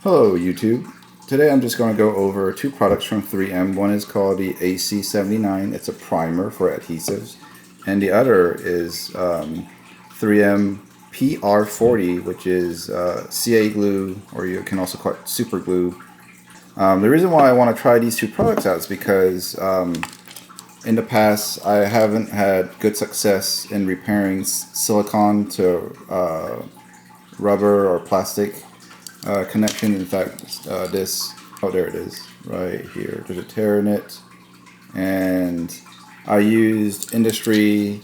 Hello YouTube. Today I'm just going to go over two products from 3M. One is called the AC79. It's a primer for adhesives. And the other is 3M PR40, which is CA glue, or you can also call it super glue. The reason why I want to try these two products out is because in the past I haven't had good success in repairing silicone to rubber or plastic connection. In fact, there it is, right here. There's a tear in it, and I used industry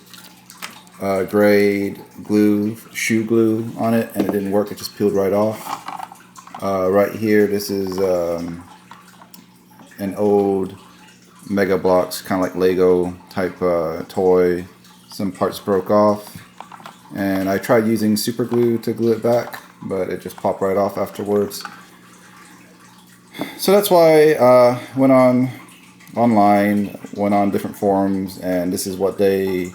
grade glue, shoe glue on it, and it didn't work. It just peeled right off. Right here, this is an old Mega Bloks, kind of like Lego type toy. Some parts broke off, and I tried using super glue to glue it back, but it just popped right off afterwards. So that's why I went online, went on different forums, and this is what they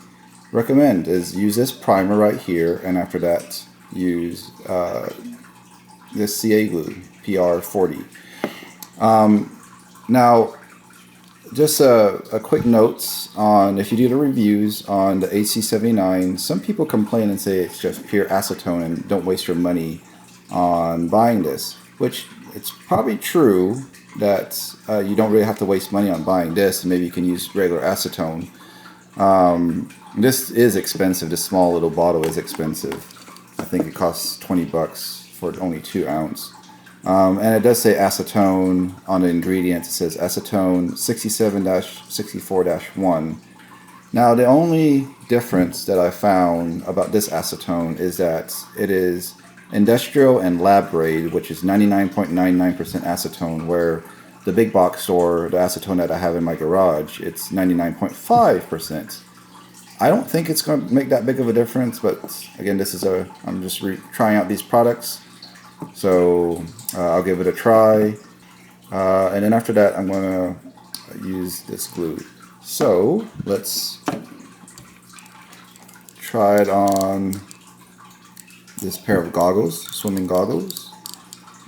recommend: is use this primer right here, and after that use this CA glue, PR40. Now, just a quick note on, if you do the reviews on the AC79, some people complain and say it's just pure acetone and don't waste your money on buying this, which it's probably true that you don't really have to waste money on buying this. Maybe you can use regular acetone. This is expensive. This small little bottle is expensive. I think it costs 20 bucks for only 2 ounce. And it does say acetone on the ingredients. It says acetone 67-64-1. Now, the only difference that I found about this acetone is that it is industrial and lab grade, which is 99.99% acetone, where the big box store, the acetone that I have in my garage, it's 99.5%. I don't think it's going to make that big of a difference, but again, I'm just trying out these products. So I'll give it a try, and then after that I'm going to use this glue. So let's try it on this pair of goggles, swimming goggles.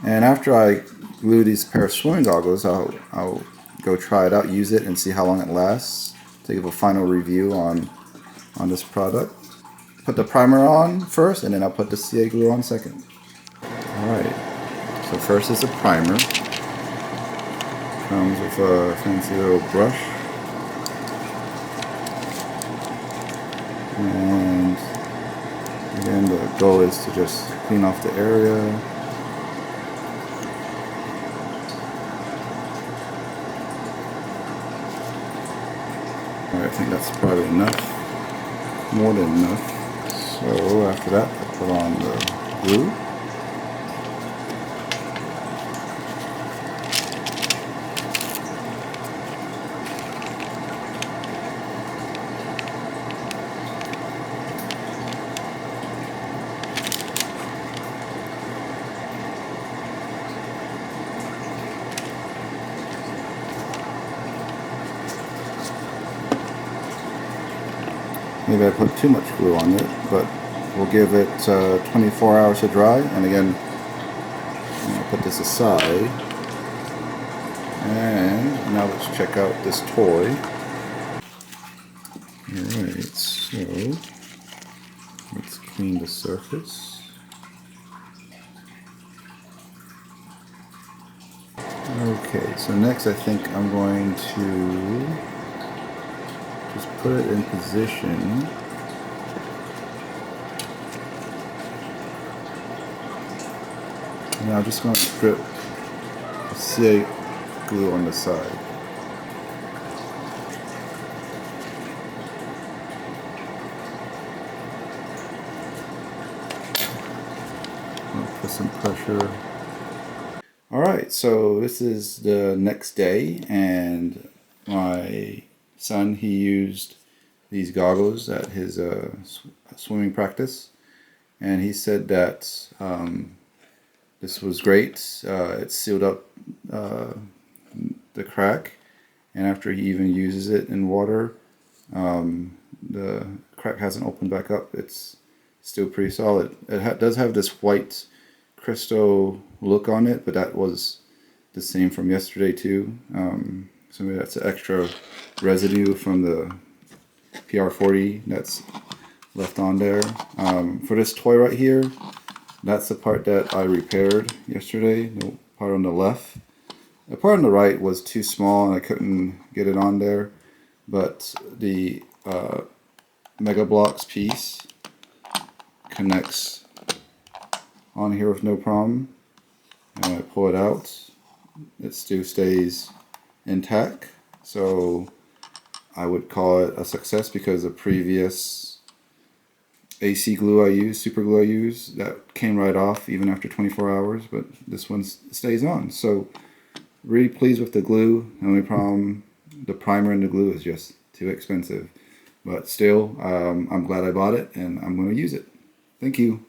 And after I glue these pair of swimming goggles, I'll go try it out, use it, and see how long it lasts to give a final review on this product. Put the primer on first, and then I'll put the CA glue on second. Alright, so first is a primer. Comes with a fancy little brush. And again, the goal is to just clean off the area. Alright, I think that's probably enough. More than enough. So after that, I put on the glue. Maybe I put too much glue on it, but we'll give it 24 hours to dry. And again, I'm going to put this aside. And now let's check out this toy. Alright, so let's clean the surface. Okay, so next I think I'm going to just put it in position. And I'm just going to strip CA glue on the side. I'll put some pressure. Alright, so this is the next day, and my son, he used these goggles at his swimming practice, and he said that this was great. It sealed up the crack, and after he even uses it in water, the crack hasn't opened back up. It's still pretty solid. It does have this white crystal look on it, but that was the same from yesterday too. So maybe that's an extra residue from the PR40 that's left on there. For this toy right here, that's the part that I repaired yesterday, the part on the left. The part on the right was too small and I couldn't get it on there, but the Mega Blocks piece connects on here with no problem. And when I pull it out, it still stays intact. So I would call it a success, because the previous AC glue I used, super glue I used, that came right off even after 24 hours, but this one stays on. So really pleased with the glue. The only problem, the primer and the glue is just too expensive. But still, I'm glad I bought it and I'm going to use it. Thank you.